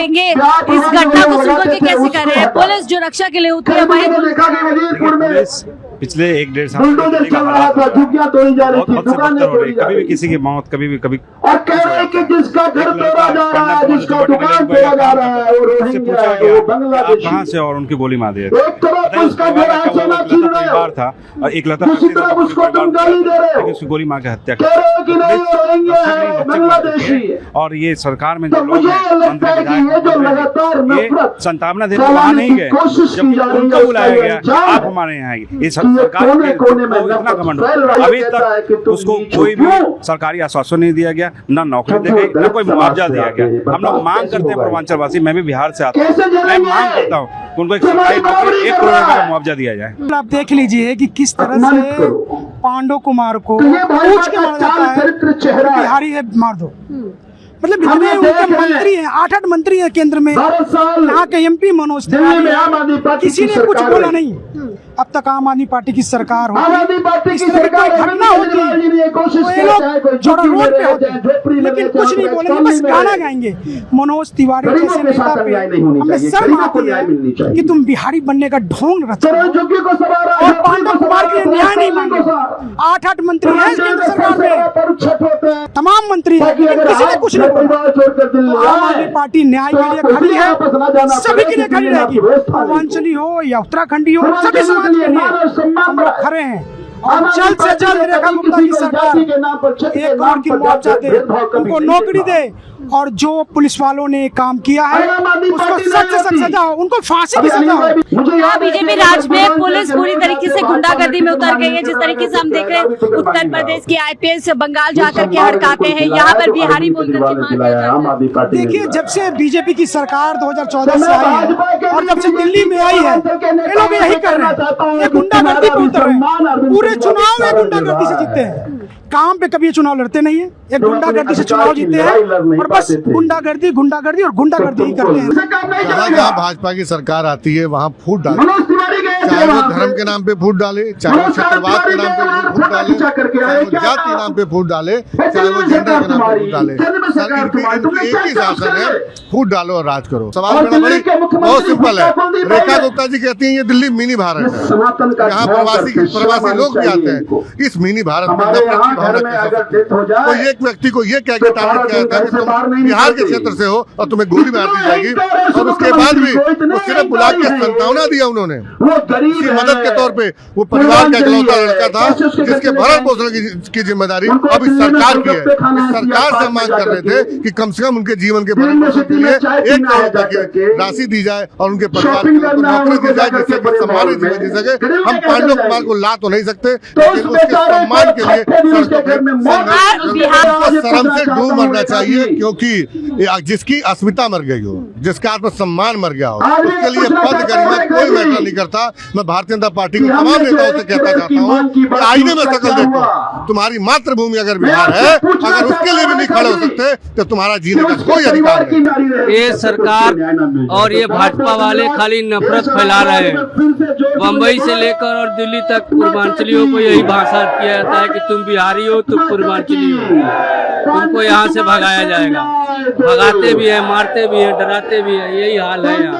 करेंगे, इस घटना को सुनकर के कैसे कर रहे हैं? पुलिस जो रक्षा के लिए उतरी है वही पुलिस पिछले 1-1.5 साल से बहुत से बदतर हो रही है। कभी भी किसी की मौत, कभी भी कभी और कह रहे हैं कि जिसका घर तोड़ा जा रहा है, जिसका दुकान तोड़ा जा रहा है, वो रोहिंग्या है, वो बांग्लादेशी। कहाँ से और उनकी गोली मार दी। एक तरफ उसका घर है, सोना छीन रहे हो, था और एक लता दूसरी तरफ उसको तुम गाली दे रहे हो, उसकी गोली मार के हत्या कह रहे हो कि नहीं वो रोहिंग्या है, बांग्लादेशी है। और ये सरकार में जो तो लोग मुझे हैं, लगता है कि ये जो लगातार नफरत संतावना देने वहाँ नहीं गए, कोशिश की जा रही उनको है, बुलाया गया आप हमारे यहाँ आएंगे। ये सरकार इतना घमंड, अभी तक उसको कोई भी सरकारी आश्वासन नहीं दिया गया, ना नौकरी दी गई, ना कोई मुआवजा दिया गया। हम लोग मांग करते हैं, पूर्वांचलवासी, मैं भी बिहार से आता हूँ, मैं मांग करता हूँ उनको एक सरकारी नौकरी 1 करोड़ रुपए का मुआवजा दिया जाए। आप देख लीजिए कि किस तरह से पांडव कुमार को पूछ के मारा जाता है, बिहारी है मार दो। मतलब इतने उनके मंत्री हैं, 8-8 मंत्री हैं केंद्र में। यहाँ के MP मनोज तिवारी, किसी ने कुछ बोला नहीं। अब तक आम आदमी पार्टी की सरकार हो, इस तरह की कोई घटना होती है तो ये लोग जोड़ा रोड पे होते हैं, लेकिन कुछ नहीं बोलेंगे, बस गाना गाएंगे। मनोज तिवारी जैसे नेता पे हमें शर्म आती है कि तुम बिहारी बनने का ढोंग रच रहे हो और पांडव कुमार के लिए न्याय नहीं मांगे। 8-8 मंत्री हैं केंद्र सरकार में, तमाम मंत्री हैं, लेकिन किसी ने कुछ नहीं बोला। तो आम आदमी पार्टी न्याय के लिए खड़ी है, सभी के लिए खड़ी रहेगी, पूर्वांचली हो या उत्तराखंडी हो, सभी समाज के लिए हम लोग खड़े हैं। और जल्द से जल्द रेखा गुप्ता की सरकार एक और की मुआवजा दे, उनको नौकरी दे, और जो पुलिस वालों ने काम किया है उसको सख्त से सख्त सजा हो, उनको फांसी की सजा हो। यहाँ बीजेपी राज में पुलिस पूरी तरीके से गुंडागर्दी में उतर गई है। जिस तरीके से हम देख रहे हैं, उत्तर प्रदेश की IPS बंगाल जाकर के हड़काते हैं, यहाँ पर बिहारी बोलकर के मार दिया जाता है। देखिए, जब से बीजेपी की सरकार 2014 से आई है और जब से दिल्ली में आई है, ये लोग यही कर रहे हैं, ये गुंडागर्दी पे उतर रहे हैं। पूरे चुनाव में गुंडागर्दी से जीतते हैं, काम पे कभी चुनाव लड़ते नहीं है, ये गुंडागर्दी से चुनाव जीते हैं और बस गुंडागर्दी गुंडागर्दी और गुंडागर्दी ही करते हैं। जहाँ भाजपा की सरकार आती है वहाँ फूट डाले, चाहे वो धर्म के नाम पे फूट डाले, चाहे वो क्षेत्रवाद के नाम पे फूट डाले, चाहे वो जाति के नाम पे फूट डाले, चाहे वो जेंडर के नाम पे फूट डाले। सर इनकी एक ही शासन है, फूट डालो और राज करो। सवाल बहुत सिंपल है। रेखा गुप्ता जी कहती है ये दिल्ली मिनी भारत है, यहाँ प्रवासी लोग भी आते हैं। इस मिनी भारत में नफरत की भावना तो एक व्यक्ति को ये कह के टारगेट किया जाता है कि तुम बिहार के क्षेत्र से हो और तुम्हें गोली मार दी जाएगी, और उसके बाद भी वो सिर्फ बुला के संतावना दिया उन्होंने। इसकी मदद के तौर पे वो परिवार का इकलौता लड़का था जिसके भरण पोषण की जिम्मेदारी अब इस सरकार की है। इस सरकार से मांग कर रहे थे कि कम से कम उनके जीवन के भरण पोषण के लिए 1 करोड़ रुपए की राशि दी जाए और उनके परिवार को नौकरी दी जाए जिससे कि सम्मानित जीवन जी सके। हम पांडव कुमार को ला तो नहीं सकते, लेकिन उसके सम्मान के लिए शर्म से डूब मरना चाहिए, क्योंकि जिसकी अस्मिता मर गई हो, जिसका आत्मसम्मान मर गया हो, उसके लिए पद गरिमा कोई मैटर नहीं करता। मैं भारतीय जनता पार्टी के तमाम नेताओं से कहता चाहता हूँ कि आईने में शक्ल देखो, तुम्हारी मातृभूमि अगर बिहार है, अगर उसके लिए भी नहीं खड़े हो सकते तो तुम्हारा जीने का कोई अधिकार नहीं। ये सरकार और ये भाजपा वाले खाली नफरत फैला रहे हैं। बम्बई से लेकर और दिल्ली तक पूर्वांचलियों को यही भाषा किया जाता है कि तुम बिहारी हो, तुम पूर्वांचली हो, तुमको यहाँ से भगाया जाएगा। भगाते भी है, मारते भी है, डराते भी है, यही हाल है यहाँ।